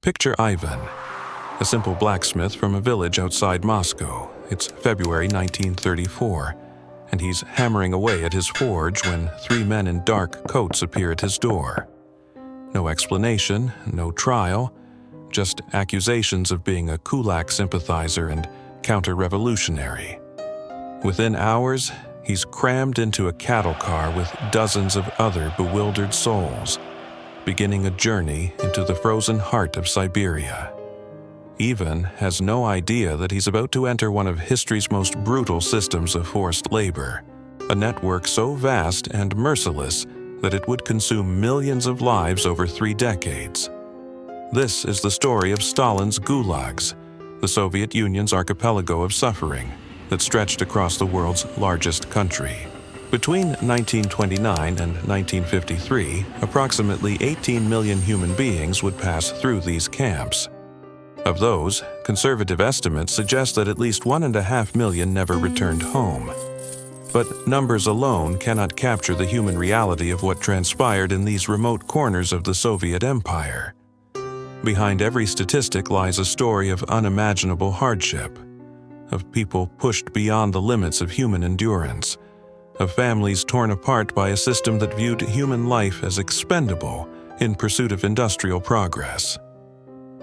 Picture Ivan, a simple blacksmith from a village outside Moscow. It's February 1934, and he's hammering away at his forge when three men in dark coats appear at his door. No explanation, no trial, just accusations of being a Gulag sympathizer and counter-revolutionary. Within hours, he's crammed into a cattle car with dozens of other bewildered souls, beginning a journey into the frozen heart of Siberia. Ivan has no idea that he's about to enter one of history's most brutal systems of forced labor, a network so vast and merciless that it would consume millions of lives over 3 decades. This is the story of Stalin's Gulags, the Soviet Union's archipelago of suffering that stretched across the world's largest country. Between 1929 and 1953, approximately 18 million human beings would pass through these camps. Of those, conservative estimates suggest that at least 1.5 million never returned home. But numbers alone cannot capture the human reality of what transpired in these remote corners of the Soviet Empire. Behind every statistic lies a story of unimaginable hardship, of people pushed beyond the limits of human endurance, of families torn apart by a system that viewed human life as expendable in pursuit of industrial progress.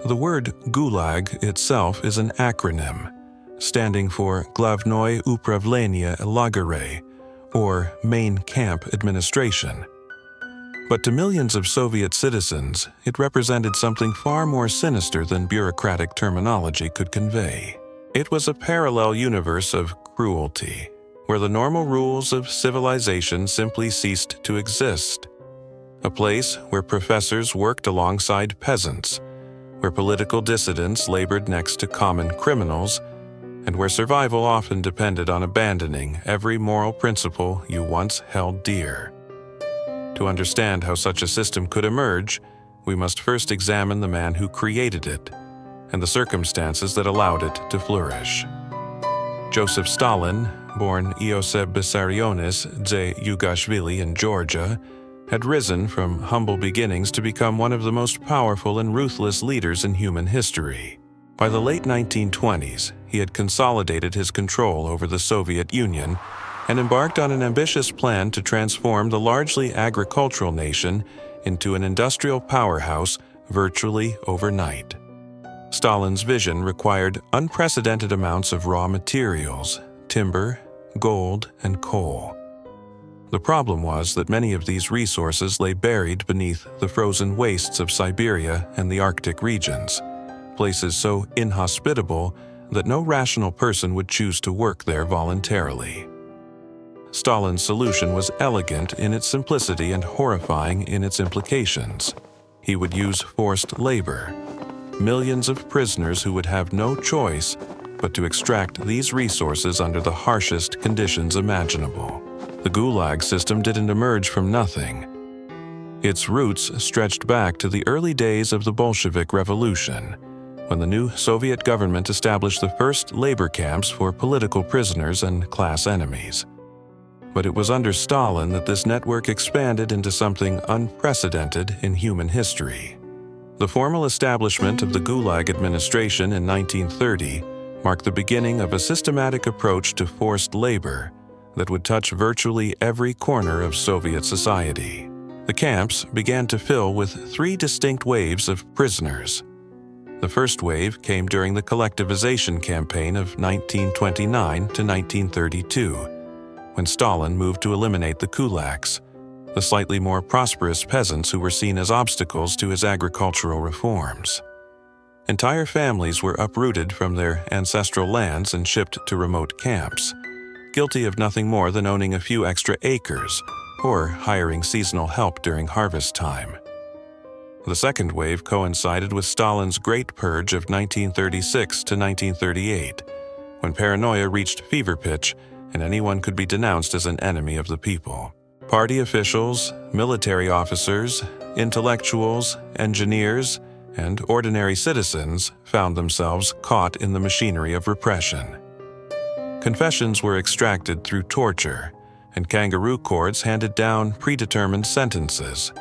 The word Gulag itself is an acronym, standing for Glavnoye Upravlenie Lagery, or Main Camp Administration. But to millions of Soviet citizens, it represented something far more sinister than bureaucratic terminology could convey. It was a parallel universe of cruelty, where the normal rules of civilization simply ceased to exist. A place where professors worked alongside peasants, where political dissidents labored next to common criminals, and where survival often depended on abandoning every moral principle you once held dear. To understand how such a system could emerge, we must first examine the man who created it and the circumstances that allowed it to flourish. Joseph Stalin, born Iosif Vissarionis Yugashvili in Georgia, had risen from humble beginnings to become one of the most powerful and ruthless leaders in human history. By the late 1920s, he had consolidated his control over the Soviet Union and embarked on an ambitious plan to transform the largely agricultural nation into an industrial powerhouse virtually overnight. Stalin's vision required unprecedented amounts of raw materials, timber, gold, and coal. The problem was that many of these resources lay buried beneath the frozen wastes of Siberia and the Arctic regions, places so inhospitable that no rational person would choose to work there voluntarily. Stalin's solution was elegant in its simplicity and horrifying in its implications. He would use forced labor, millions of prisoners who would have no choice but to extract these resources under the harshest conditions imaginable. The Gulag system didn't emerge from nothing. Its roots stretched back to the early days of the Bolshevik Revolution, when the new Soviet government established the first labor camps for political prisoners and class enemies. But it was under Stalin that this network expanded into something unprecedented in human history. The formal establishment of the Gulag administration in 1930 marked the beginning of a systematic approach to forced labor that would touch virtually every corner of Soviet society. The camps began to fill with 3 distinct waves of prisoners. The first wave came during the collectivization campaign of 1929 to 1932, when Stalin moved to eliminate the kulaks, the slightly more prosperous peasants who were seen as obstacles to his agricultural reforms. Entire families were uprooted from their ancestral lands and shipped to remote camps, guilty of nothing more than owning a few extra acres or hiring seasonal help during harvest time. The second wave coincided with Stalin's Great Purge of 1936 to 1938, when paranoia reached fever pitch and anyone could be denounced as an enemy of the people. Party officials, military officers, intellectuals, engineers, and ordinary citizens found themselves caught in the machinery of repression. Confessions were extracted through torture, and kangaroo courts handed down predetermined sentences.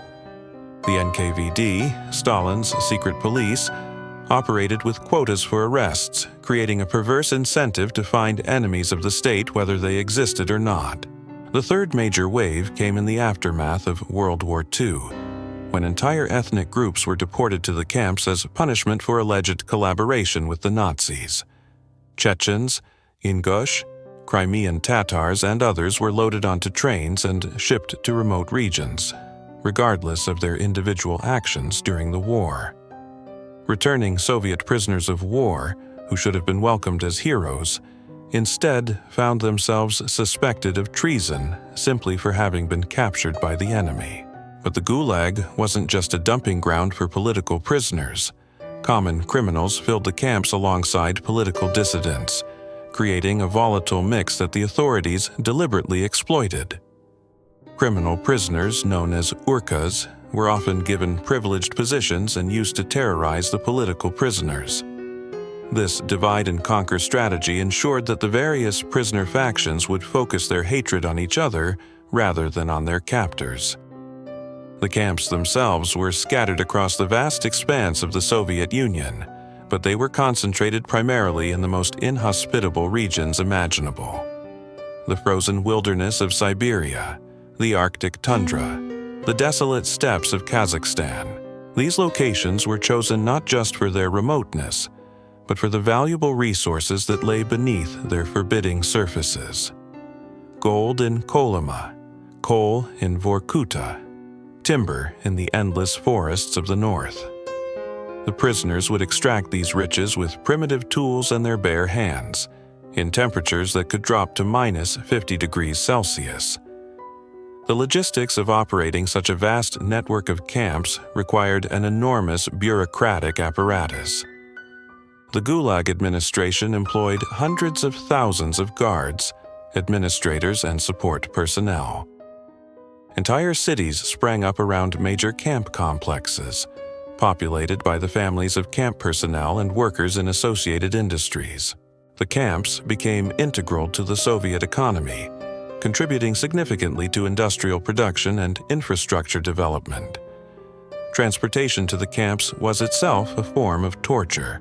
The NKVD, Stalin's secret police, operated with quotas for arrests, creating a perverse incentive to find enemies of the state whether they existed or not. The third major wave came in the aftermath of World War II, when entire ethnic groups were deported to the camps as punishment for alleged collaboration with the Nazis. Chechens, Ingush, Crimean Tatars, and others were loaded onto trains and shipped to remote regions, regardless of their individual actions during the war. Returning Soviet prisoners of war, who should have been welcomed as heroes, instead found themselves suspected of treason simply for having been captured by the enemy. But the Gulag wasn't just a dumping ground for political prisoners. Common criminals filled the camps alongside political dissidents, creating a volatile mix that the authorities deliberately exploited. Criminal prisoners, known as urkas, were often given privileged positions and used to terrorize the political prisoners. This divide-and-conquer strategy ensured that the various prisoner factions would focus their hatred on each other rather than on their captors. The camps themselves were scattered across the vast expanse of the Soviet Union, but they were concentrated primarily in the most inhospitable regions imaginable. The frozen wilderness of Siberia, the Arctic tundra, the desolate steppes of Kazakhstan. These locations were chosen not just for their remoteness, but for the valuable resources that lay beneath their forbidding surfaces. Gold in Kolyma, coal in Vorkuta, timber in the endless forests of the north. The prisoners would extract these riches with primitive tools and their bare hands, in temperatures that could drop to minus 50 degrees Celsius. The logistics of operating such a vast network of camps required an enormous bureaucratic apparatus. The Gulag administration employed hundreds of thousands of guards, administrators, and support personnel. Entire cities sprang up around major camp complexes, populated by the families of camp personnel and workers in associated industries. The camps became integral to the Soviet economy, contributing significantly to industrial production and infrastructure development. Transportation to the camps was itself a form of torture.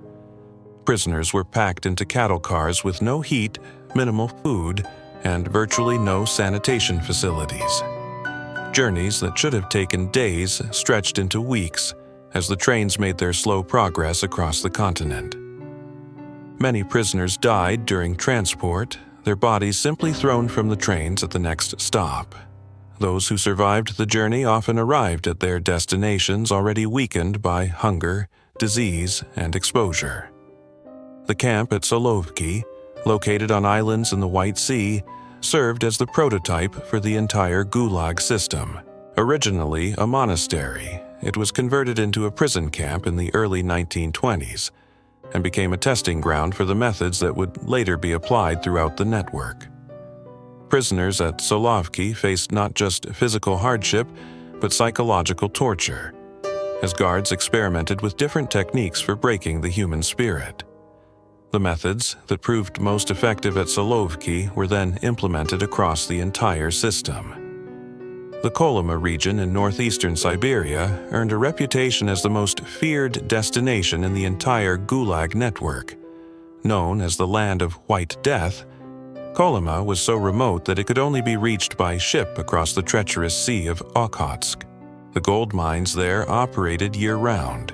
Prisoners were packed into cattle cars with no heat, minimal food, and virtually no sanitation facilities. Journeys that should have taken days stretched into weeks as the trains made their slow progress across the continent. Many prisoners died during transport, their bodies simply thrown from the trains at the next stop. Those who survived the journey often arrived at their destinations already weakened by hunger, disease, and exposure. The camp at Solovki, located on islands in the White Sea, served as the prototype for the entire Gulag system. Originally a monastery, it was converted into a prison camp in the early 1920s and became a testing ground for the methods that would later be applied throughout the network. Prisoners at Solovki faced not just physical hardship, but psychological torture, as guards experimented with different techniques for breaking the human spirit. The methods that proved most effective at Solovki were then implemented across the entire system. The Kolyma region in northeastern Siberia earned a reputation as the most feared destination in the entire Gulag network. Known as the Land of White Death, Kolyma was so remote that it could only be reached by ship across the treacherous Sea of Okhotsk. The gold mines there operated year-round,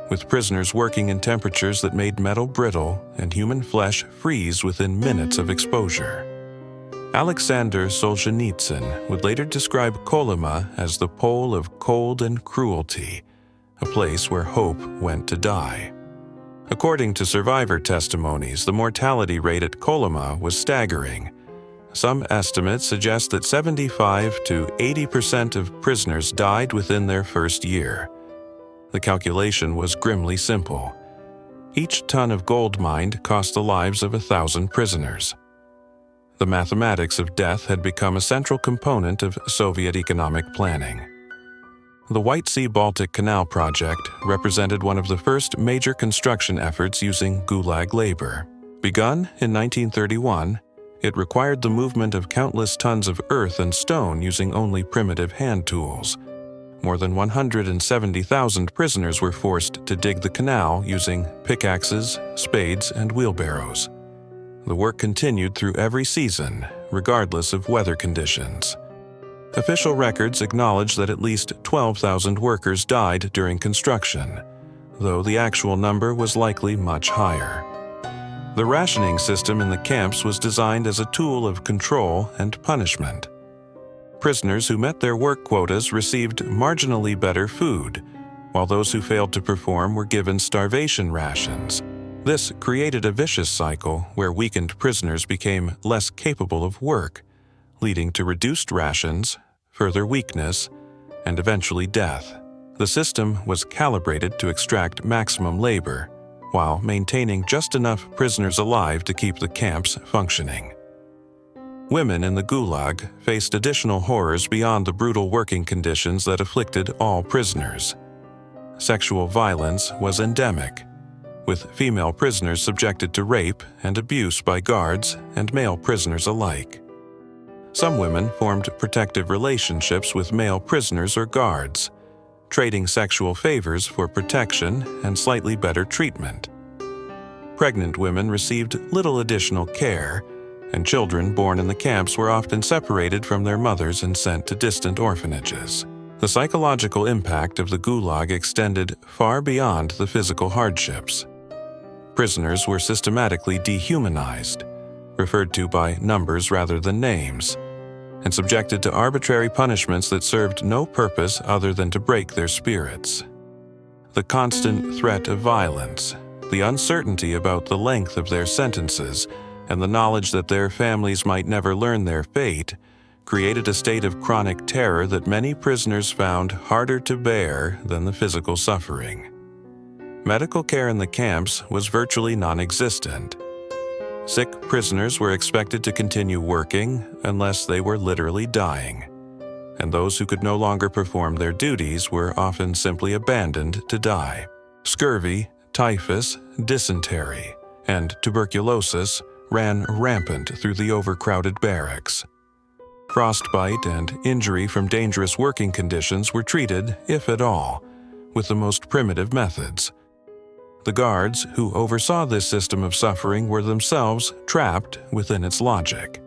with prisoners working in temperatures that made metal brittle and human flesh freeze within minutes of exposure. Alexander Solzhenitsyn would later describe Kolyma as the pole of cold and cruelty, a place where hope went to die. According to survivor testimonies, the mortality rate at Kolyma was staggering. Some estimates suggest that 75 to 80% of prisoners died within their first year. The calculation was grimly simple. Each ton of gold mined cost the lives of 1,000 prisoners. The mathematics of death had become a central component of Soviet economic planning. The White Sea-Baltic Canal project represented one of the first major construction efforts using Gulag labor. Begun in 1931, it required the movement of countless tons of earth and stone using only primitive hand tools. More than 170,000 prisoners were forced to dig the canal using pickaxes, spades, and wheelbarrows. The work continued through every season, regardless of weather conditions. Official records acknowledge that at least 12,000 workers died during construction, though the actual number was likely much higher. The rationing system in the camps was designed as a tool of control and punishment. Prisoners who met their work quotas received marginally better food, while those who failed to perform were given starvation rations. This created a vicious cycle where weakened prisoners became less capable of work, leading to reduced rations, further weakness, and eventually death. The system was calibrated to extract maximum labor, while maintaining just enough prisoners alive to keep the camps functioning. Women in the Gulag faced additional horrors beyond the brutal working conditions that afflicted all prisoners. Sexual violence was endemic, with female prisoners subjected to rape and abuse by guards and male prisoners alike. Some women formed protective relationships with male prisoners or guards, trading sexual favors for protection and slightly better treatment. Pregnant women received little additional care, and children born in the camps were often separated from their mothers and sent to distant orphanages. The psychological impact of the Gulag extended far beyond the physical hardships. Prisoners were systematically dehumanized, referred to by numbers rather than names, and subjected to arbitrary punishments that served no purpose other than to break their spirits. The constant threat of violence, the uncertainty about the length of their sentences, and the knowledge that their families might never learn their fate created a state of chronic terror that many prisoners found harder to bear than the physical suffering. Medical care in the camps was virtually non-existent. Sick prisoners were expected to continue working unless they were literally dying, and those who could no longer perform their duties were often simply abandoned to die. Scurvy, typhus, dysentery, and tuberculosis ran rampant through the overcrowded barracks. Frostbite and injury from dangerous working conditions were treated, if at all, with the most primitive methods. The guards who oversaw this system of suffering were themselves trapped within its logic.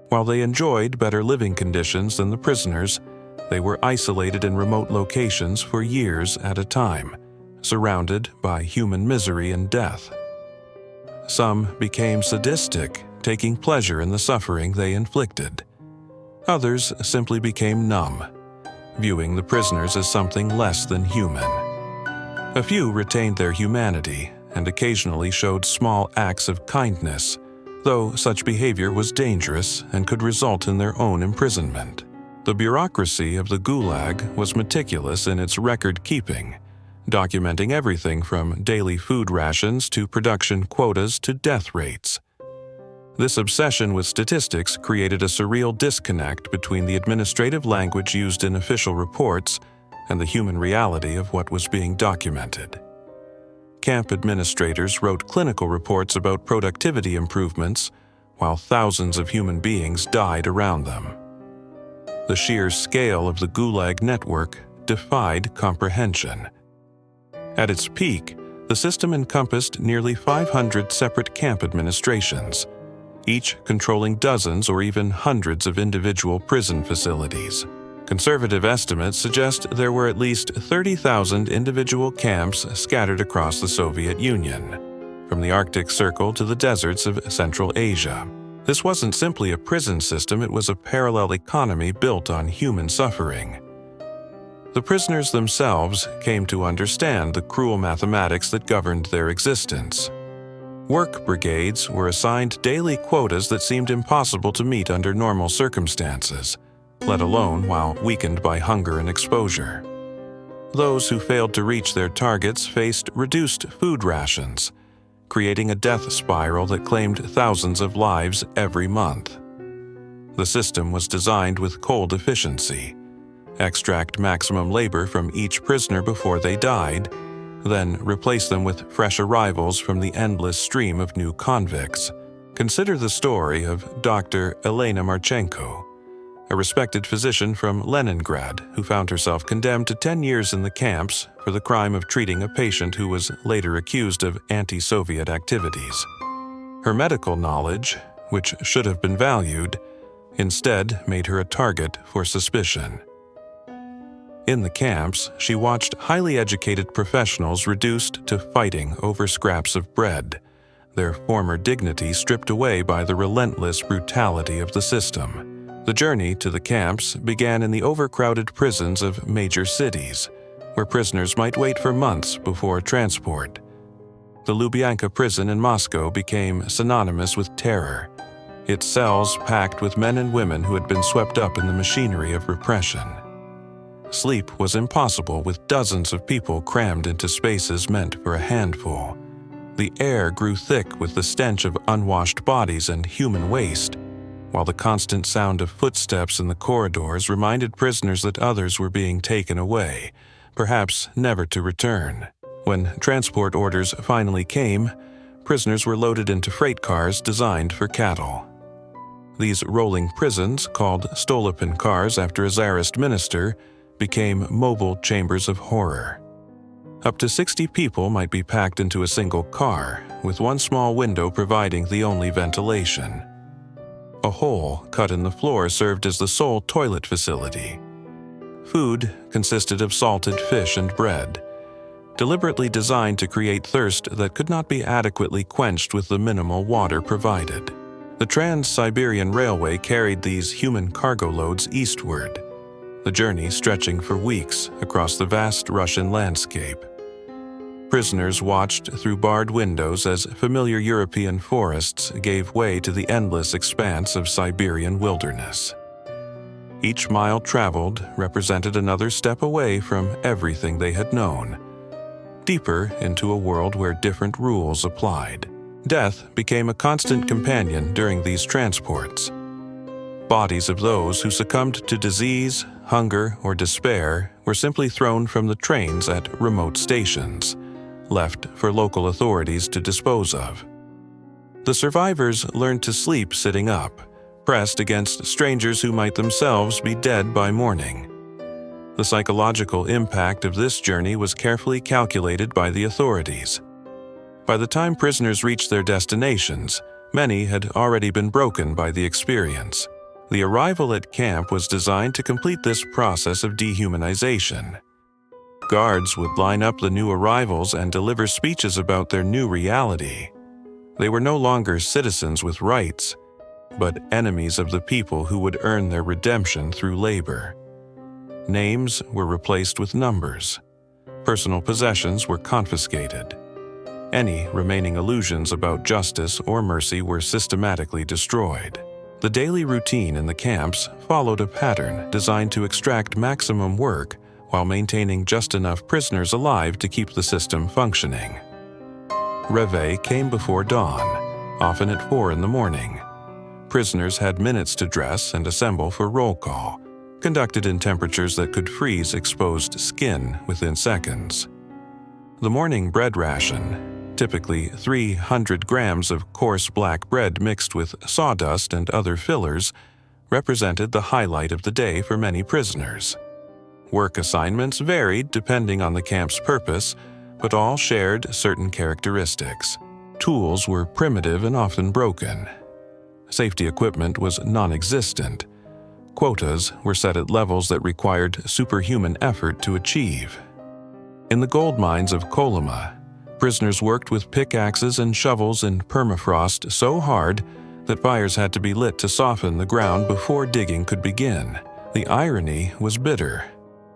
While they enjoyed better living conditions than the prisoners, they were isolated in remote locations for years at a time, surrounded by human misery and death. Some became sadistic, taking pleasure in the suffering they inflicted. Others simply became numb, viewing the prisoners as something less than human. A few retained their humanity and occasionally showed small acts of kindness, though such behavior was dangerous and could result in their own imprisonment. The bureaucracy of the Gulag was meticulous in its record-keeping, documenting everything from daily food rations to production quotas to death rates. This obsession with statistics created a surreal disconnect between the administrative language used in official reports and the human reality of what was being documented. Camp administrators wrote clinical reports about productivity improvements, while thousands of human beings died around them. The sheer scale of the Gulag network defied comprehension. At its peak, the system encompassed nearly 500 separate camp administrations, each controlling dozens or even hundreds of individual prison facilities. Conservative estimates suggest there were at least 30,000 individual camps scattered across the Soviet Union, from the Arctic Circle to the deserts of Central Asia. This wasn't simply a prison system, it was a parallel economy built on human suffering. The prisoners themselves came to understand the cruel mathematics that governed their existence. Work brigades were assigned daily quotas that seemed impossible to meet under normal circumstances, let alone while weakened by hunger and exposure. Those who failed to reach their targets faced reduced food rations, creating a death spiral that claimed thousands of lives every month. The system was designed with cold efficiency. Extract maximum labor from each prisoner before they died, then replace them with fresh arrivals from the endless stream of new convicts. Consider the story of Dr. Elena Marchenko, a respected physician from Leningrad who found herself condemned to 10 years in the camps for the crime of treating a patient who was later accused of anti-Soviet activities. Her medical knowledge, which should have been valued, instead made her a target for suspicion. In the camps, she watched highly educated professionals reduced to fighting over scraps of bread, their former dignity stripped away by the relentless brutality of the system. The journey to the camps began in the overcrowded prisons of major cities, where prisoners might wait for months before transport. The Lubyanka prison in Moscow became synonymous with terror, its cells packed with men and women who had been swept up in the machinery of repression. Sleep was impossible with dozens of people crammed into spaces meant for a handful. The air grew thick with the stench of unwashed bodies and human waste, while the constant sound of footsteps in the corridors reminded prisoners that others were being taken away, perhaps never to return. When transport orders finally came, prisoners were loaded into freight cars designed for cattle. These rolling prisons, called Stolipin cars after a Tsarist minister, became mobile chambers of horror. Up to 60 people might be packed into a single car, with one small window providing the only ventilation. A hole cut in the floor served as the sole toilet facility. Food consisted of salted fish and bread, deliberately designed to create thirst that could not be adequately quenched with the minimal water provided. The Trans-Siberian Railway carried these human cargo loads eastward, the journey stretching for weeks across the vast Russian landscape. Prisoners watched through barred windows as familiar European forests gave way to the endless expanse of Siberian wilderness. Each mile traveled represented another step away from everything they had known, deeper into a world where different rules applied. Death became a constant companion during these transports. Bodies of those who succumbed to disease, hunger, or despair were simply thrown from the trains at remote stations, left for local authorities to dispose of. The survivors learned to sleep sitting up, pressed against strangers who might themselves be dead by morning. The psychological impact of this journey was carefully calculated by the authorities. By the time prisoners reached their destinations, many had already been broken by the experience. The arrival at camp was designed to complete this process of dehumanization. Guards would line up the new arrivals and deliver speeches about their new reality. They were no longer citizens with rights, but enemies of the people who would earn their redemption through labor. Names were replaced with numbers. Personal possessions were confiscated. Any remaining illusions about justice or mercy were systematically destroyed. The daily routine in the camps followed a pattern designed to extract maximum work while maintaining just enough prisoners alive to keep the system functioning. Réveil came before dawn, often at 4 in the morning. Prisoners had minutes to dress and assemble for roll call, conducted in temperatures that could freeze exposed skin within seconds. The morning bread ration, typically 300 grams of coarse black bread mixed with sawdust and other fillers, represented the highlight of the day for many prisoners. Work assignments varied depending on the camp's purpose, but all shared certain characteristics. Tools were primitive and often broken. Safety equipment was non-existent. Quotas were set at levels that required superhuman effort to achieve. In the gold mines of Kolyma, prisoners worked with pickaxes and shovels in permafrost so hard that fires had to be lit to soften the ground before digging could begin. The irony was bitter.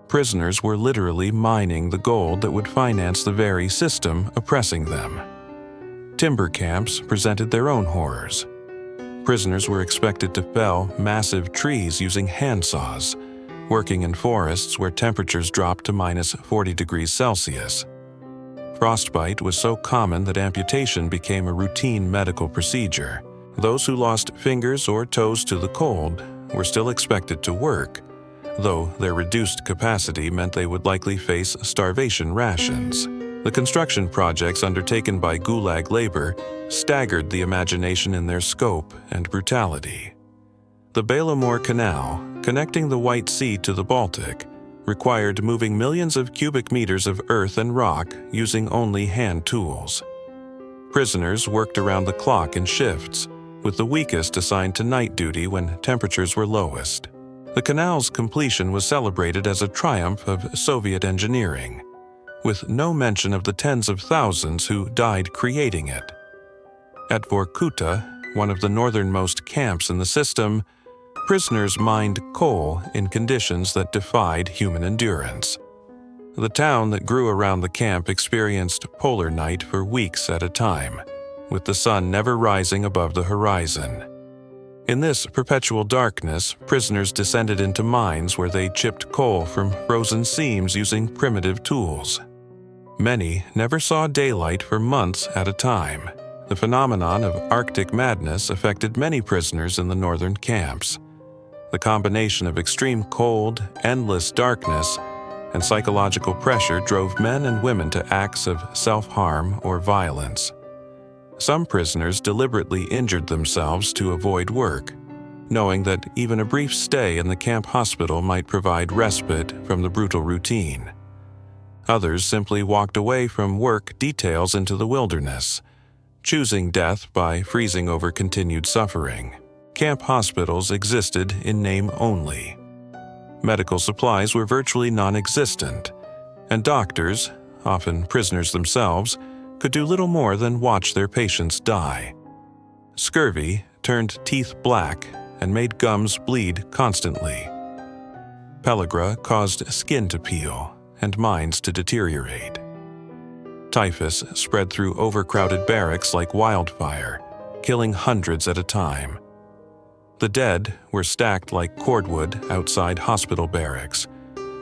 Prisoners were literally mining the gold that would finance the very system oppressing them. Timber camps presented their own horrors. Prisoners were expected to fell massive trees using handsaws, working in forests where temperatures dropped to -40 degrees Celsius. Frostbite was so common that amputation became a routine medical procedure. Those who lost fingers or toes to the cold were still expected to work, though their reduced capacity meant they would likely face starvation rations. The construction projects undertaken by Gulag labor staggered the imagination in their scope and brutality. The Belomor Canal, connecting the White Sea to the Baltic, required moving millions of cubic meters of earth and rock using only hand tools. Prisoners worked around the clock in shifts, with the weakest assigned to night duty when temperatures were lowest. The canal's completion was celebrated as a triumph of Soviet engineering, with no mention of the tens of thousands who died creating it. At Vorkuta, one of the northernmost camps in the system, prisoners mined coal in conditions that defied human endurance. The town that grew around the camp experienced polar night for weeks at a time, with the sun never rising above the horizon. In this perpetual darkness, prisoners descended into mines where they chipped coal from frozen seams using primitive tools. Many never saw daylight for months at a time. The phenomenon of Arctic madness affected many prisoners in the northern camps. The combination of extreme cold, endless darkness, and psychological pressure drove men and women to acts of self-harm or violence. Some prisoners deliberately injured themselves to avoid work, knowing that even a brief stay in the camp hospital might provide respite from the brutal routine. Others simply walked away from work details into the wilderness, choosing death by freezing over continued suffering. Camp hospitals existed in name only. Medical supplies were virtually non-existent, and doctors, often prisoners themselves, could do little more than watch their patients die. Scurvy turned teeth black and made gums bleed constantly. Pellagra caused skin to peel and minds to deteriorate. Typhus spread through overcrowded barracks like wildfire, killing hundreds at a time. The dead were stacked like cordwood outside hospital barracks,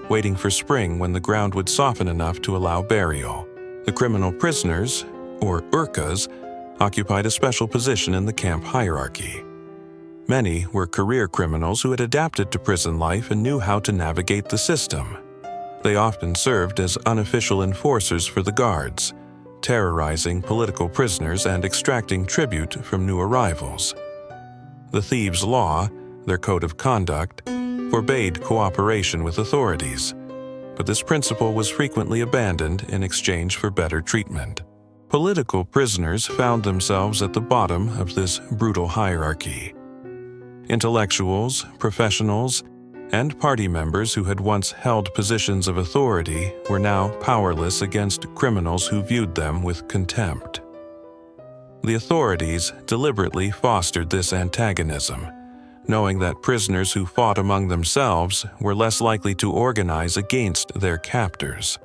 waiting for spring when the ground would soften enough to allow burial. The criminal prisoners, or urkas, occupied a special position in the camp hierarchy. Many were career criminals who had adapted to prison life and knew how to navigate the system. They often served as unofficial enforcers for the guards, terrorizing political prisoners and extracting tribute from new arrivals. The thieves' law, their code of conduct, forbade cooperation with authorities, but this principle was frequently abandoned in exchange for better treatment. Political prisoners found themselves at the bottom of this brutal hierarchy. Intellectuals, professionals, and party members who had once held positions of authority were now powerless against criminals who viewed them with contempt. The authorities deliberately fostered this antagonism, knowing that prisoners who fought among themselves were less likely to organize against their captors.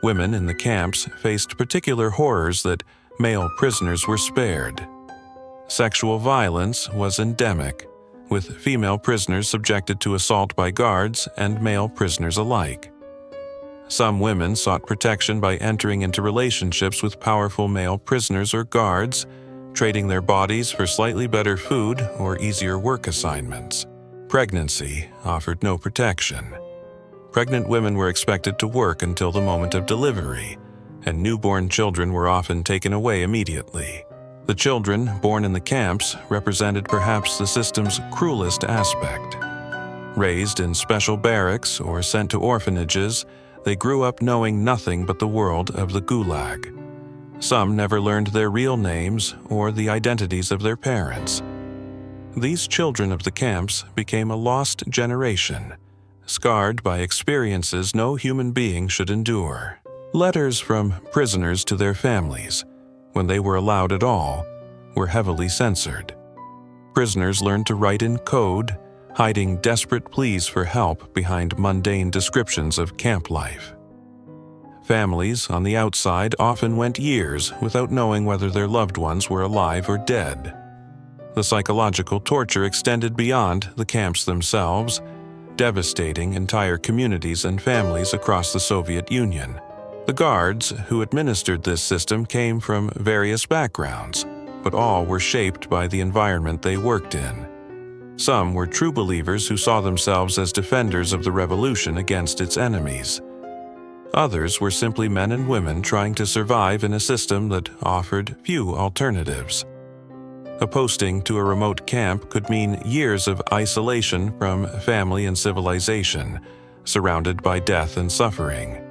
Women in the camps faced particular horrors that male prisoners were spared. Sexual violence was endemic, with female prisoners subjected to assault by guards and male prisoners alike. Some women sought protection by entering into relationships with powerful male prisoners or guards, trading their bodies for slightly better food or easier work assignments. Pregnancy offered no protection. Pregnant women were expected to work until the moment of delivery, and newborn children were often taken away immediately. The children born in the camps represented perhaps the system's cruelest aspect. Raised in special barracks or sent to orphanages, they grew up knowing nothing but the world of the Gulag. Some never learned their real names or the identities of their parents. These children of the camps became a lost generation, scarred by experiences no human being should endure. Letters from prisoners to their families, when they were allowed at all, were heavily censored. Prisoners learned to write in code, hiding desperate pleas for help behind mundane descriptions of camp life. Families on the outside often went years without knowing whether their loved ones were alive or dead. The psychological torture extended beyond the camps themselves, devastating entire communities and families across the Soviet Union. The guards who administered this system came from various backgrounds, but all were shaped by the environment they worked in. Some were true believers who saw themselves as defenders of the revolution against its enemies. Others were simply men and women trying to survive in a system that offered few alternatives. A posting to a remote camp could mean years of isolation from family and civilization, surrounded by death and suffering.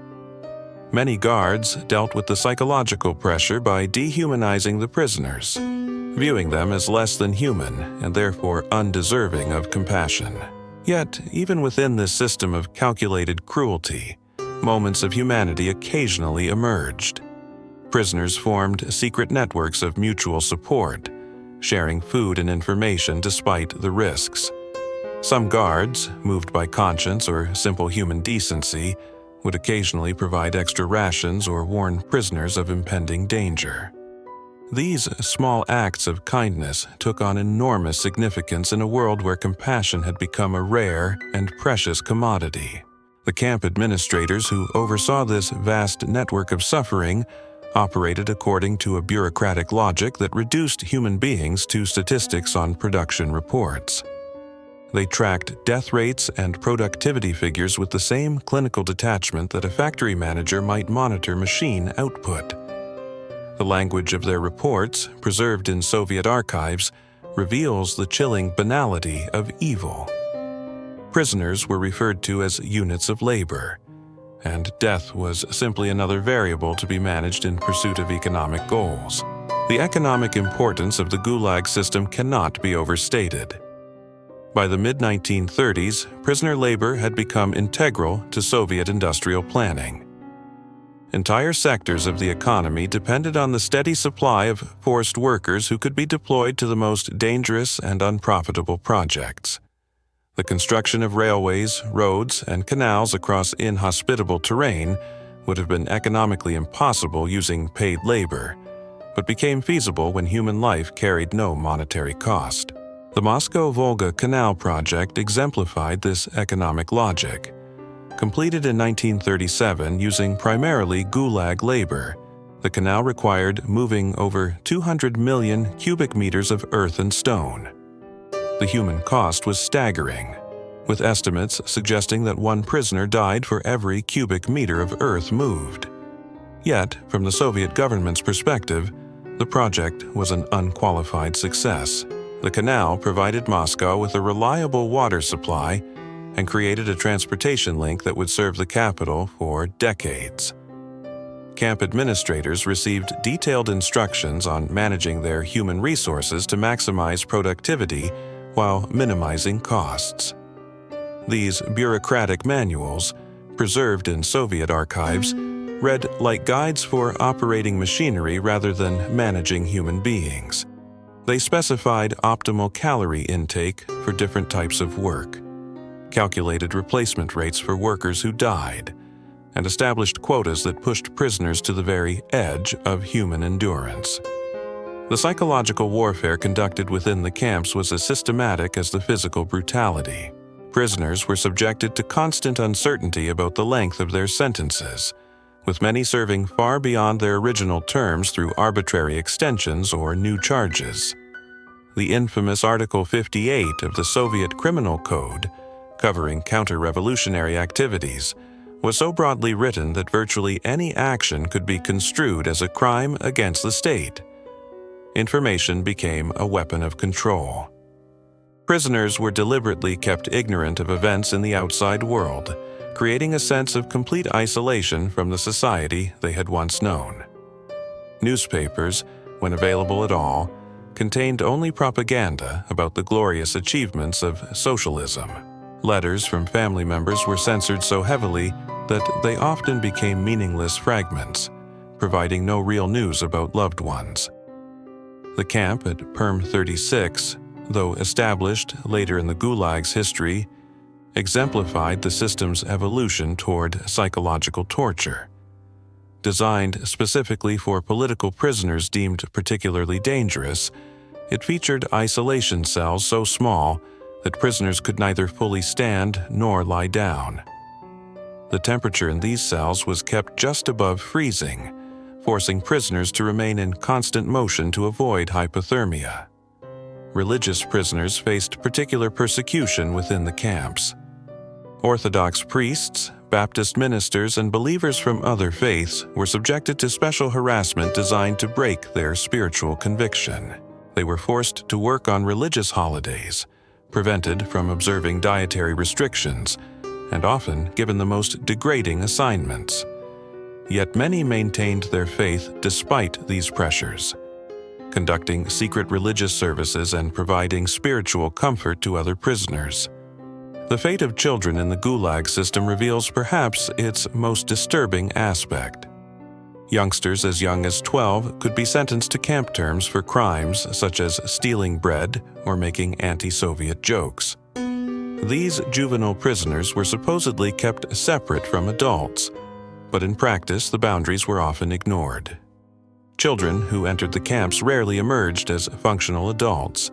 Many guards dealt with the psychological pressure by dehumanizing the prisoners, viewing them as less than human and therefore undeserving of compassion. Yet, even within this system of calculated cruelty, moments of humanity occasionally emerged. Prisoners formed secret networks of mutual support, sharing food and information despite the risks. Some guards, moved by conscience or simple human decency, would occasionally provide extra rations or warn prisoners of impending danger. These small acts of kindness took on enormous significance in a world where compassion had become a rare and precious commodity. The camp administrators who oversaw this vast network of suffering operated according to a bureaucratic logic that reduced human beings to statistics on production reports. They tracked death rates and productivity figures with the same clinical detachment that a factory manager might monitor machine output. The language of their reports, preserved in Soviet archives, reveals the chilling banality of evil. Prisoners were referred to as units of labor, and death was simply another variable to be managed in pursuit of economic goals. The economic importance of the Gulag system cannot be overstated. By the mid-1930s, prisoner labor had become integral to Soviet industrial planning. Entire sectors of the economy depended on the steady supply of forced workers who could be deployed to the most dangerous and unprofitable projects. The construction of railways, roads, and canals across inhospitable terrain would have been economically impossible using paid labor, but became feasible when human life carried no monetary cost. The Moscow-Volga Canal project exemplified this economic logic. Completed in 1937 using primarily Gulag labor, the canal required moving over 200 million cubic meters of earth and stone. The human cost was staggering, with estimates suggesting that one prisoner died for every cubic meter of earth moved. Yet, from the Soviet government's perspective, the project was an unqualified success. The canal provided Moscow with a reliable water supply and created a transportation link that would serve the capital for decades. Camp administrators received detailed instructions on managing their human resources to maximize productivity while minimizing costs. These bureaucratic manuals, preserved in Soviet archives, read like guides for operating machinery rather than managing human beings. They specified optimal calorie intake for different types of work, calculated replacement rates for workers who died, and established quotas that pushed prisoners to the very edge of human endurance. The psychological warfare conducted within the camps was as systematic as the physical brutality. Prisoners were subjected to constant uncertainty about the length of their sentences, with many serving far beyond their original terms through arbitrary extensions or new charges. The infamous Article 58 of the Soviet Criminal Code, covering counter-revolutionary activities, was so broadly written that virtually any action could be construed as a crime against the state. Information became a weapon of control. Prisoners were deliberately kept ignorant of events in the outside world, creating a sense of complete isolation from the society they had once known. Newspapers, when available at all, contained only propaganda about the glorious achievements of socialism. Letters from family members were censored so heavily that they often became meaningless fragments, providing no real news about loved ones. The camp at Perm 36, though established later in the Gulag's history, exemplified the system's evolution toward psychological torture. Designed specifically for political prisoners deemed particularly dangerous, it featured isolation cells so small that prisoners could neither fully stand nor lie down. The temperature in these cells was kept just above freezing, forcing prisoners to remain in constant motion to avoid hypothermia. Religious prisoners faced particular persecution within the camps. Orthodox priests, Baptist ministers, and believers from other faiths were subjected to special harassment designed to break their spiritual conviction. They were forced to work on religious holidays, prevented from observing dietary restrictions, and often given the most degrading assignments. Yet many maintained their faith despite these pressures, conducting secret religious services and providing spiritual comfort to other prisoners. The fate of children in the Gulag system reveals perhaps its most disturbing aspect. Youngsters as young as 12 could be sentenced to camp terms for crimes such as stealing bread or making anti-Soviet jokes. These juvenile prisoners were supposedly kept separate from adults, but in practice the boundaries were often ignored. Children who entered the camps rarely emerged as functional adults,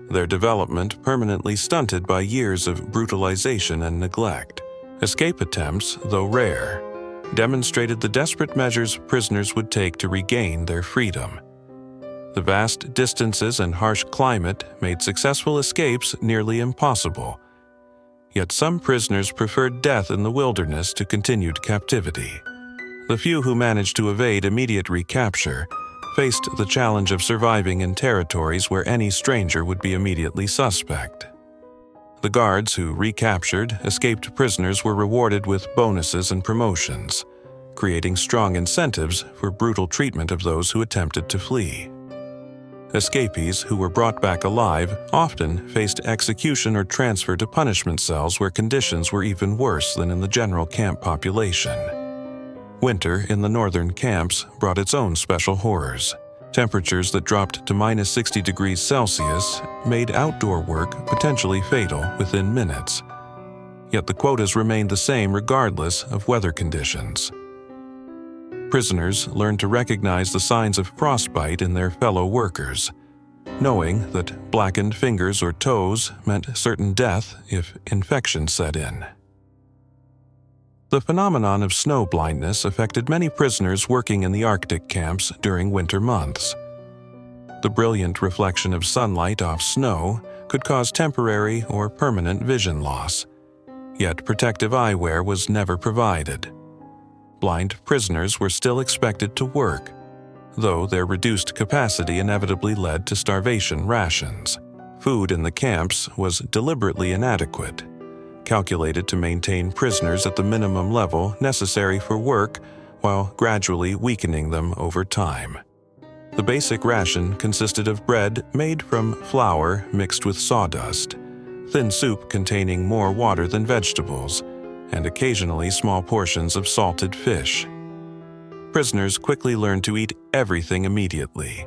their development permanently stunted by years of brutalization and neglect. Escape attempts, though rare, demonstrated the desperate measures prisoners would take to regain their freedom. The vast distances and harsh climate made successful escapes nearly impossible. Yet some prisoners preferred death in the wilderness to continued captivity. The few who managed to evade immediate recapture faced the challenge of surviving in territories where any stranger would be immediately suspect. The guards who recaptured escaped prisoners were rewarded with bonuses and promotions, creating strong incentives for brutal treatment of those who attempted to flee. Escapees who were brought back alive often faced execution or transfer to punishment cells where conditions were even worse than in the general camp population. Winter in the northern camps brought its own special horrors. Temperatures that dropped to minus 60 degrees Celsius made outdoor work potentially fatal within minutes. Yet the quotas remained the same regardless of weather conditions. Prisoners learned to recognize the signs of frostbite in their fellow workers, knowing that blackened fingers or toes meant certain death if infection set in. The phenomenon of snow blindness affected many prisoners working in the Arctic camps during winter months. The brilliant reflection of sunlight off snow could cause temporary or permanent vision loss, yet protective eyewear was never provided. Blind prisoners were still expected to work, though their reduced capacity inevitably led to starvation rations. Food in the camps was deliberately inadequate, calculated to maintain prisoners at the minimum level necessary for work while gradually weakening them over time. The basic ration consisted of bread made from flour mixed with sawdust, thin soup containing more water than vegetables, and occasionally small portions of salted fish. Prisoners quickly learned to eat everything immediately,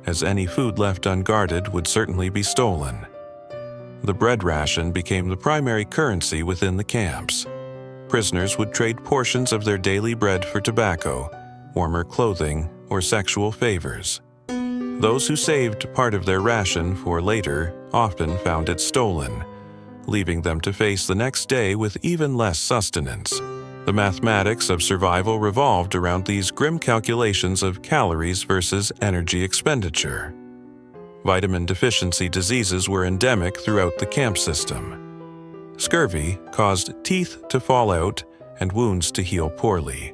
as any food left unguarded would certainly be stolen. The bread ration became the primary currency within the camps. Prisoners would trade portions of their daily bread for tobacco, warmer clothing, or sexual favors. Those who saved part of their ration for later often found it stolen, leaving them to face the next day with even less sustenance. The mathematics of survival revolved around these grim calculations of calories versus energy expenditure. Vitamin deficiency diseases were endemic throughout the camp system. Scurvy caused teeth to fall out and wounds to heal poorly.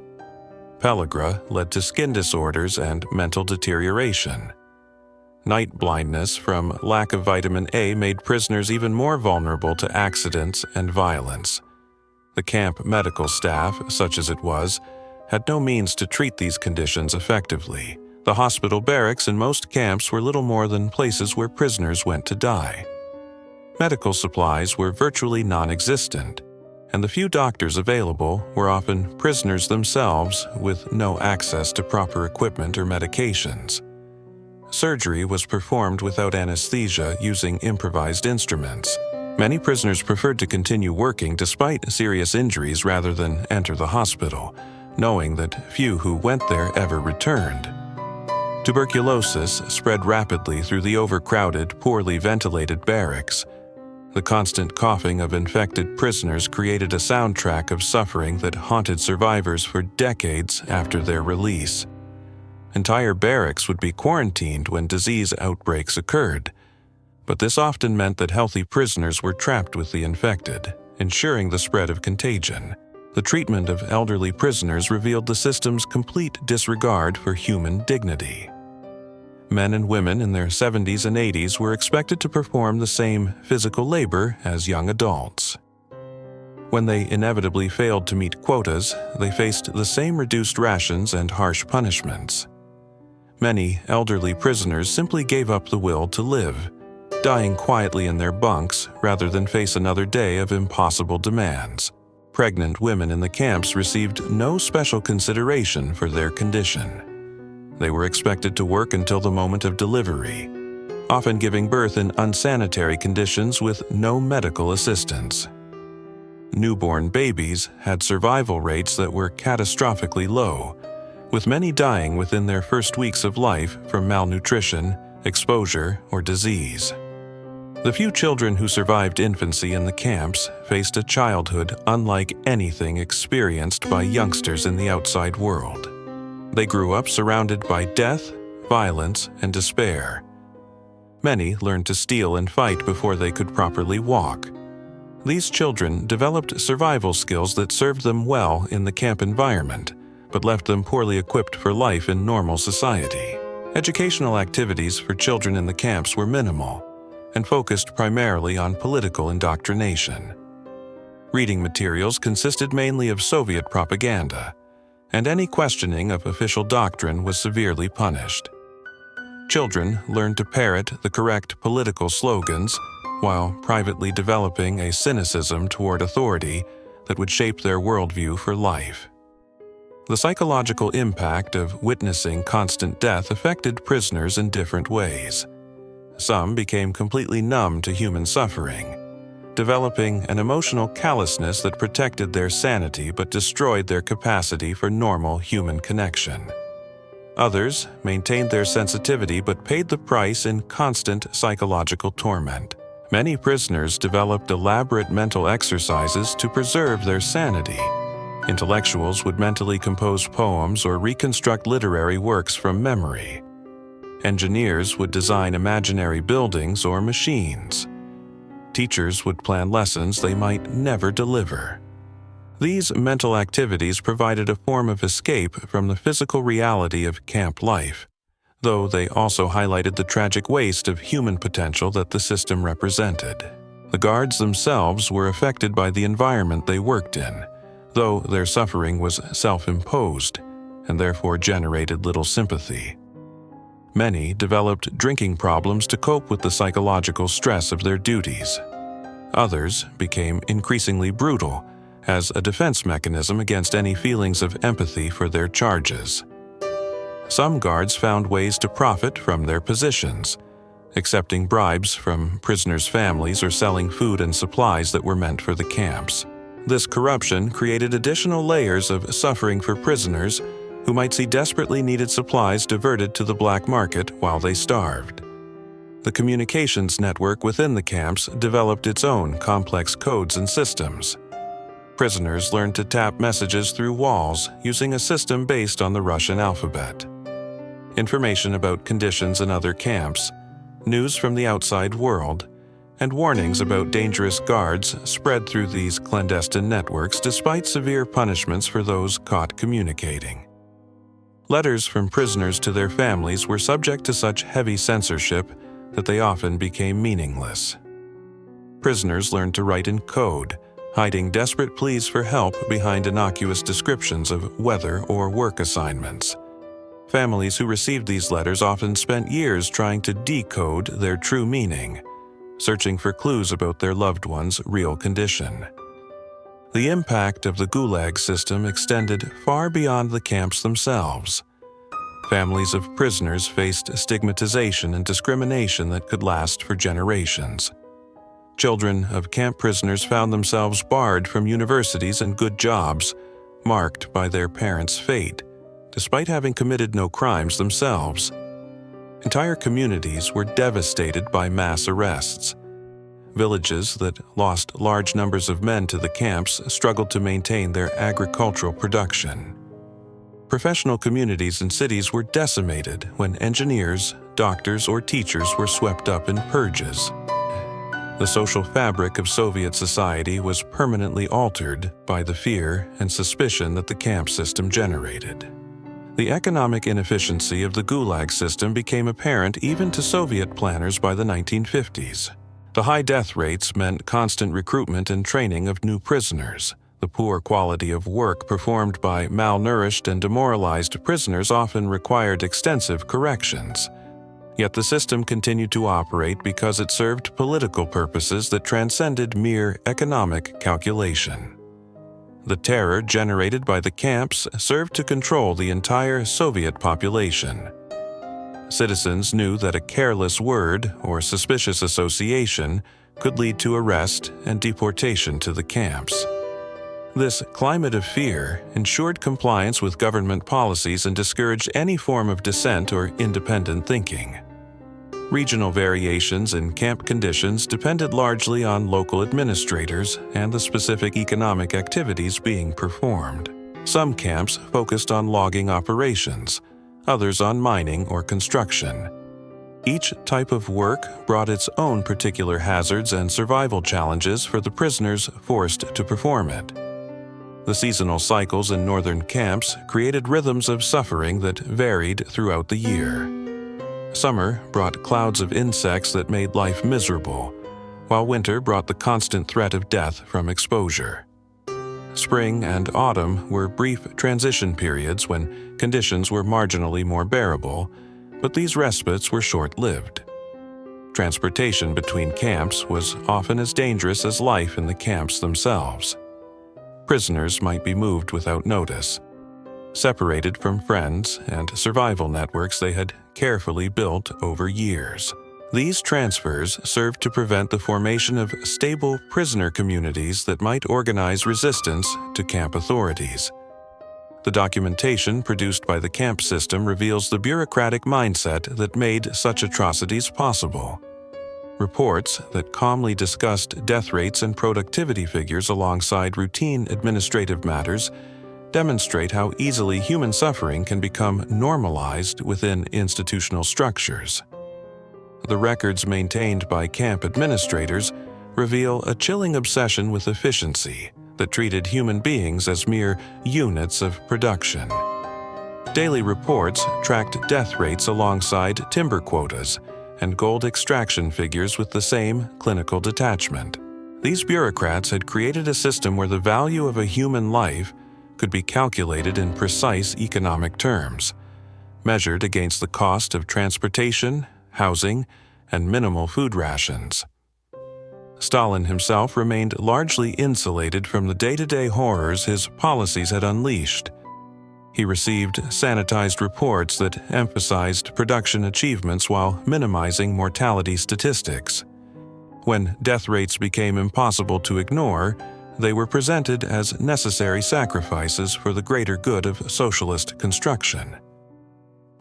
Pellagra led to skin disorders and mental deterioration. Night blindness from lack of vitamin A made prisoners even more vulnerable to accidents and violence. The camp medical staff, such as it was, had no means to treat these conditions effectively. The hospital barracks in most camps were little more than places where prisoners went to die. Medical supplies were virtually non-existent, and the few doctors available were often prisoners themselves with no access to proper equipment or medications. Surgery was performed without anesthesia using improvised instruments. Many prisoners preferred to continue working despite serious injuries rather than enter the hospital, knowing that few who went there ever returned. Tuberculosis spread rapidly through the overcrowded, poorly ventilated barracks. The constant coughing of infected prisoners created a soundtrack of suffering that haunted survivors for decades after their release. Entire barracks would be quarantined when disease outbreaks occurred, but this often meant that healthy prisoners were trapped with the infected, ensuring the spread of contagion. The treatment of elderly prisoners revealed the system's complete disregard for human dignity. Men and women in their 70s and 80s were expected to perform the same physical labor as young adults. When they inevitably failed to meet quotas, they faced the same reduced rations and harsh punishments. Many elderly prisoners simply gave up the will to live, dying quietly in their bunks rather than face another day of impossible demands. Pregnant women in the camps received no special consideration for their condition. They were expected to work until the moment of delivery, often giving birth in unsanitary conditions with no medical assistance. Newborn babies had survival rates that were catastrophically low, with many dying within their first weeks of life from malnutrition, exposure, or disease. The few children who survived infancy in the camps faced a childhood unlike anything experienced by youngsters in the outside world. They grew up surrounded by death, violence, and despair. Many learned to steal and fight before they could properly walk. These children developed survival skills that served them well in the camp environment, but left them poorly equipped for life in normal society. Educational activities for children in the camps were minimal and focused primarily on political indoctrination. Reading materials consisted mainly of Soviet propaganda, and any questioning of official doctrine was severely punished. Children learned to parrot the correct political slogans while privately developing a cynicism toward authority that would shape their worldview for life. The psychological impact of witnessing constant death affected prisoners in different ways. Some became completely numb to human suffering, developing an emotional callousness that protected their sanity but destroyed their capacity for normal human connection. Others maintained their sensitivity but paid the price in constant psychological torment. Many prisoners developed elaborate mental exercises to preserve their sanity. Intellectuals would mentally compose poems or reconstruct literary works from memory. Engineers would design imaginary buildings or machines. Teachers would plan lessons they might never deliver. These mental activities provided a form of escape from the physical reality of camp life, though they also highlighted the tragic waste of human potential that the system represented. The guards themselves were affected by the environment they worked in, though their suffering was self-imposed and therefore generated little sympathy. Many developed drinking problems to cope with the psychological stress of their duties. Others became increasingly brutal as a defense mechanism against any feelings of empathy for their charges. Some guards found ways to profit from their positions, accepting bribes from prisoners' families or selling food and supplies that were meant for the camps. This corruption created additional layers of suffering for prisoners who might see desperately needed supplies diverted to the black market while they starved. The communications network within the camps developed its own complex codes and systems. Prisoners learned to tap messages through walls using a system based on the Russian alphabet. Information about conditions in other camps, news from the outside world, and warnings about dangerous guards spread through these clandestine networks despite severe punishments for those caught communicating. Letters from prisoners to their families were subject to such heavy censorship that they often became meaningless. Prisoners learned to write in code, hiding desperate pleas for help behind innocuous descriptions of weather or work assignments. Families who received these letters often spent years trying to decode their true meaning, searching for clues about their loved one's real condition. The impact of the Gulag system extended far beyond the camps themselves. Families of prisoners faced stigmatization and discrimination that could last for generations. Children of camp prisoners found themselves barred from universities and good jobs, marked by their parents' fate, despite having committed no crimes themselves. Entire communities were devastated by mass arrests. Villages that lost large numbers of men to the camps struggled to maintain their agricultural production. Professional communities and cities were decimated when engineers, doctors, or teachers were swept up in purges. The social fabric of Soviet society was permanently altered by the fear and suspicion that the camp system generated. The economic inefficiency of the Gulag system became apparent even to Soviet planners by the 1950s. The high death rates meant constant recruitment and training of new prisoners. The poor quality of work performed by malnourished and demoralized prisoners often required extensive corrections. Yet the system continued to operate because it served political purposes that transcended mere economic calculation. The terror generated by the camps served to control the entire Soviet population. Citizens knew that a careless word or suspicious association could lead to arrest and deportation to the camps. This climate of fear ensured compliance with government policies and discouraged any form of dissent or independent thinking. Regional variations in camp conditions depended largely on local administrators and the specific economic activities being performed. Some camps focused on logging operations, others on mining or construction. Each type of work brought its own particular hazards and survival challenges for the prisoners forced to perform it. The seasonal cycles in northern camps created rhythms of suffering that varied throughout the year. Summer brought clouds of insects that made life miserable, while winter brought the constant threat of death from exposure. Spring and autumn were brief transition periods when conditions were marginally more bearable, but these respites were short-lived. Transportation between camps was often as dangerous as life in the camps themselves. Prisoners might be moved without notice, separated from friends and survival networks they had carefully built over years. These transfers served to prevent the formation of stable prisoner communities that might organize resistance to camp authorities. The documentation produced by the camp system reveals the bureaucratic mindset that made such atrocities possible. Reports that calmly discussed death rates and productivity figures alongside routine administrative matters demonstrate how easily human suffering can become normalized within institutional structures. The records maintained by camp administrators reveal a chilling obsession with efficiency that treated human beings as mere units of production. Daily reports tracked death rates alongside timber quotas and gold extraction figures with the same clinical detachment. These bureaucrats had created a system where the value of a human life could be calculated in precise economic terms, measured against the cost of transportation, housing, and minimal food rations. Stalin himself remained largely insulated from the day-to-day horrors his policies had unleashed. He received sanitized reports that emphasized production achievements while minimizing mortality statistics. When death rates became impossible to ignore, they were presented as necessary sacrifices for the greater good of socialist construction.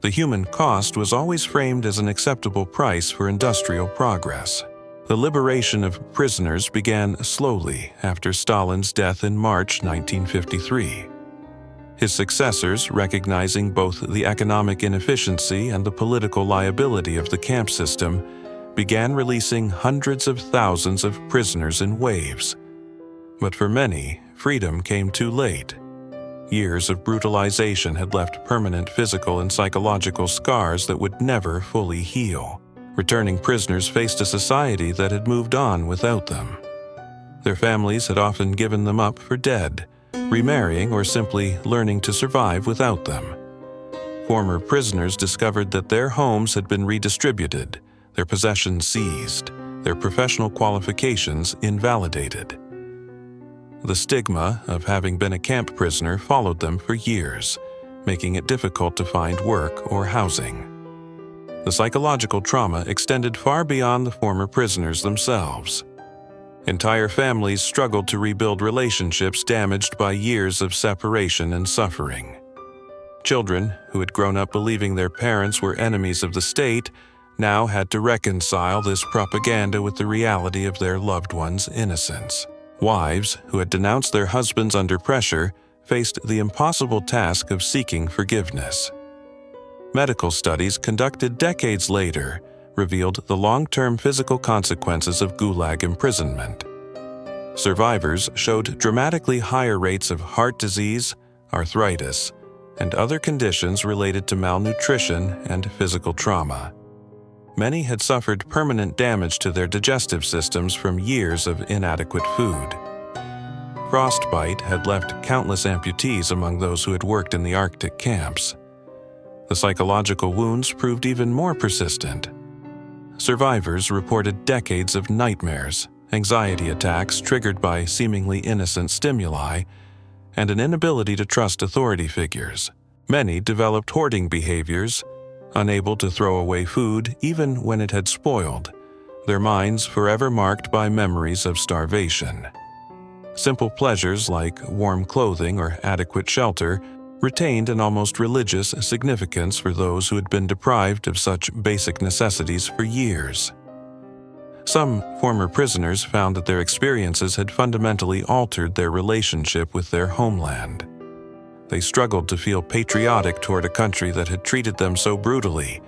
The human cost was always framed as an acceptable price for industrial progress. The liberation of prisoners began slowly after Stalin's death in March 1953. His successors, recognizing both the economic inefficiency and the political liability of the camp system, began releasing hundreds of thousands of prisoners in waves. But for many, freedom came too late. Years of brutalization had left permanent physical and psychological scars that would never fully heal. Returning prisoners faced a society that had moved on without them. Their families had often given them up for dead, remarrying or simply learning to survive without them. Former prisoners discovered that their homes had been redistributed, their possessions seized, their professional qualifications invalidated. The stigma of having been a camp prisoner followed them for years, making it difficult to find work or housing. The psychological trauma extended far beyond the former prisoners themselves. Entire families struggled to rebuild relationships damaged by years of separation and suffering. Children, who had grown up believing their parents were enemies of the state, now had to reconcile this propaganda with the reality of their loved ones' innocence. Wives, who had denounced their husbands under pressure, faced the impossible task of seeking forgiveness. Medical studies conducted decades later revealed the long-term physical consequences of Gulag imprisonment. Survivors showed dramatically higher rates of heart disease, arthritis, and other conditions related to malnutrition and physical trauma. Many had suffered permanent damage to their digestive systems from years of inadequate food. Frostbite had left countless amputees among those who had worked in the Arctic camps. The psychological wounds proved even more persistent. Survivors reported decades of nightmares, anxiety attacks triggered by seemingly innocent stimuli, and an inability to trust authority figures. Many developed hoarding behaviors, unable to throw away food even when it had spoiled, their minds forever marked by memories of starvation. Simple pleasures like warm clothing or adequate shelter retained an almost religious significance for those who had been deprived of such basic necessities for years. Some former prisoners found that their experiences had fundamentally altered their relationship with their homeland. They struggled to feel patriotic toward a country that had treated them so brutally,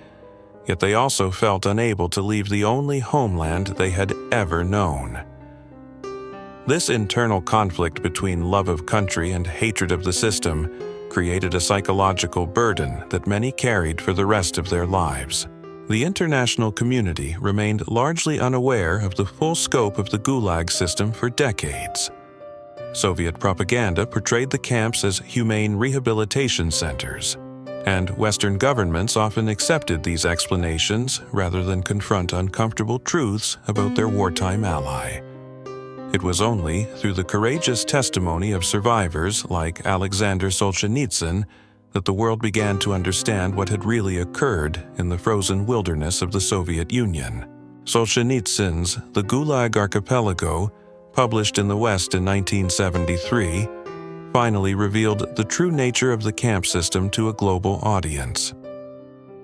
yet they also felt unable to leave the only homeland they had ever known. This internal conflict between love of country and hatred of the system created a psychological burden that many carried for the rest of their lives. The international community remained largely unaware of the full scope of the Gulag system for decades. Soviet propaganda portrayed the camps as humane rehabilitation centers, and Western governments often accepted these explanations rather than confront uncomfortable truths about their wartime ally. It was only through the courageous testimony of survivors like Alexander Solzhenitsyn that the world began to understand what had really occurred in the frozen wilderness of the Soviet Union. Solzhenitsyn's The Gulag Archipelago, published in the West in 1973, finally revealed the true nature of the camp system to a global audience.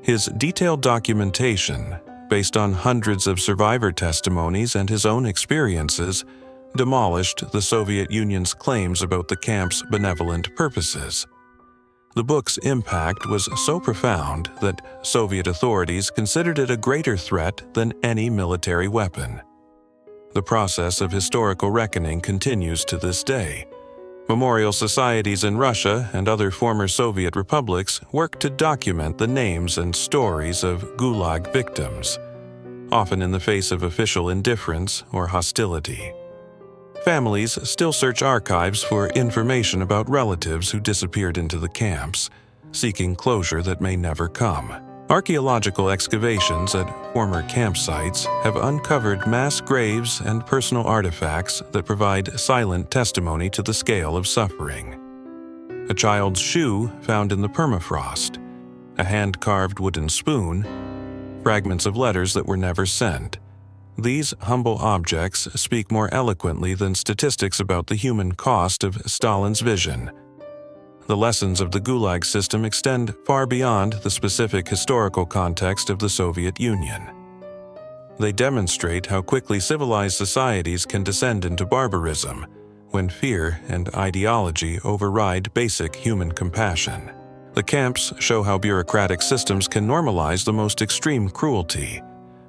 His detailed documentation, based on hundreds of survivor testimonies and his own experiences, demolished the Soviet Union's claims about the camp's benevolent purposes. The book's impact was so profound that Soviet authorities considered it a greater threat than any military weapon. The process of historical reckoning continues to this day. Memorial societies in Russia and other former Soviet republics work to document the names and stories of Gulag victims, often in the face of official indifference or hostility. Families still search archives for information about relatives who disappeared into the camps, seeking closure that may never come. Archaeological excavations at former campsites have uncovered mass graves and personal artifacts that provide silent testimony to the scale of suffering. A child's shoe found in the permafrost, a hand-carved wooden spoon, fragments of letters that were never sent. These humble objects speak more eloquently than statistics about the human cost of Stalin's vision. The lessons of the Gulag system extend far beyond the specific historical context of the Soviet Union. They demonstrate how quickly civilized societies can descend into barbarism when fear and ideology override basic human compassion. The camps show how bureaucratic systems can normalize the most extreme cruelty,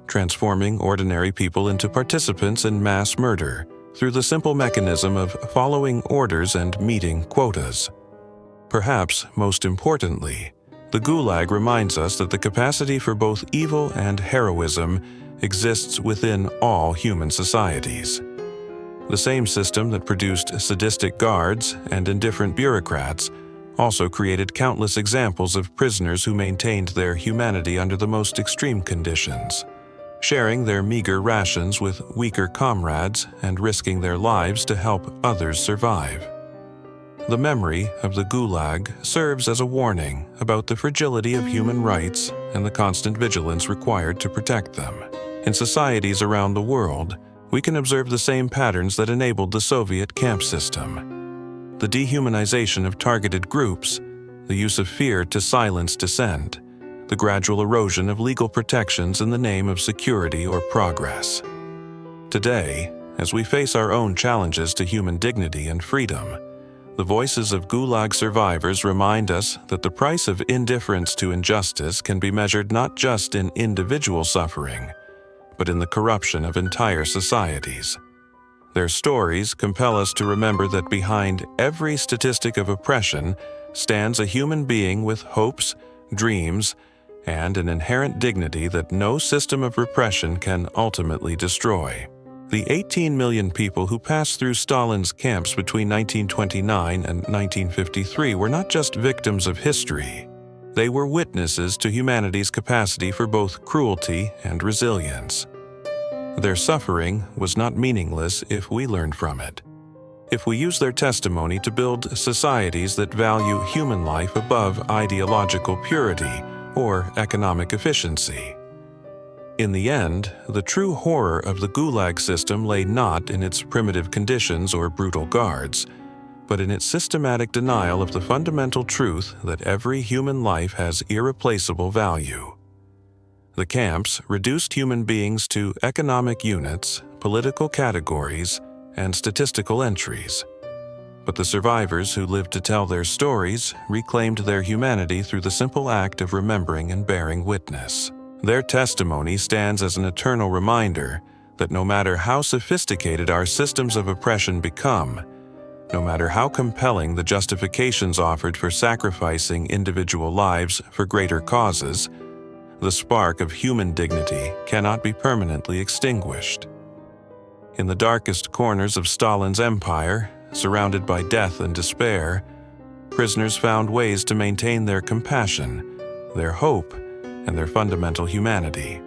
transforming ordinary people into participants in mass murder through the simple mechanism of following orders and meeting quotas. Perhaps most importantly, the Gulag reminds us that the capacity for both evil and heroism exists within all human societies. The same system that produced sadistic guards and indifferent bureaucrats also created countless examples of prisoners who maintained their humanity under the most extreme conditions, sharing their meager rations with weaker comrades and risking their lives to help others survive. The memory of the Gulag serves as a warning about the fragility of human rights and the constant vigilance required to protect them. In societies around the world, we can observe the same patterns that enabled the Soviet camp system. The dehumanization of targeted groups, the use of fear to silence dissent, the gradual erosion of legal protections in the name of security or progress. Today, as we face our own challenges to human dignity and freedom, the voices of Gulag survivors remind us that the price of indifference to injustice can be measured not just in individual suffering, but in the corruption of entire societies. Their stories compel us to remember that behind every statistic of oppression stands a human being with hopes, dreams, and an inherent dignity that no system of repression can ultimately destroy. The 18 million people who passed through Stalin's camps between 1929 and 1953 were not just victims of history. They were witnesses to humanity's capacity for both cruelty and resilience. Their suffering was not meaningless if we learned from it. If we use their testimony to build societies that value human life above ideological purity or economic efficiency. In the end, the true horror of the Gulag system lay not in its primitive conditions or brutal guards, but in its systematic denial of the fundamental truth that every human life has irreplaceable value. The camps reduced human beings to economic units, political categories, and statistical entries. But the survivors who lived to tell their stories reclaimed their humanity through the simple act of remembering and bearing witness. Their testimony stands as an eternal reminder that no matter how sophisticated our systems of oppression become, no matter how compelling the justifications offered for sacrificing individual lives for greater causes, the spark of human dignity cannot be permanently extinguished. In the darkest corners of Stalin's empire, surrounded by death and despair, prisoners found ways to maintain their compassion, their hope, and their fundamental humanity.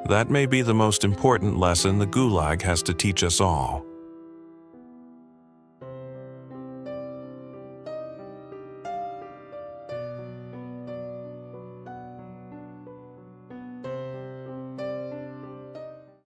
That may be the most important lesson the Gulag has to teach us all.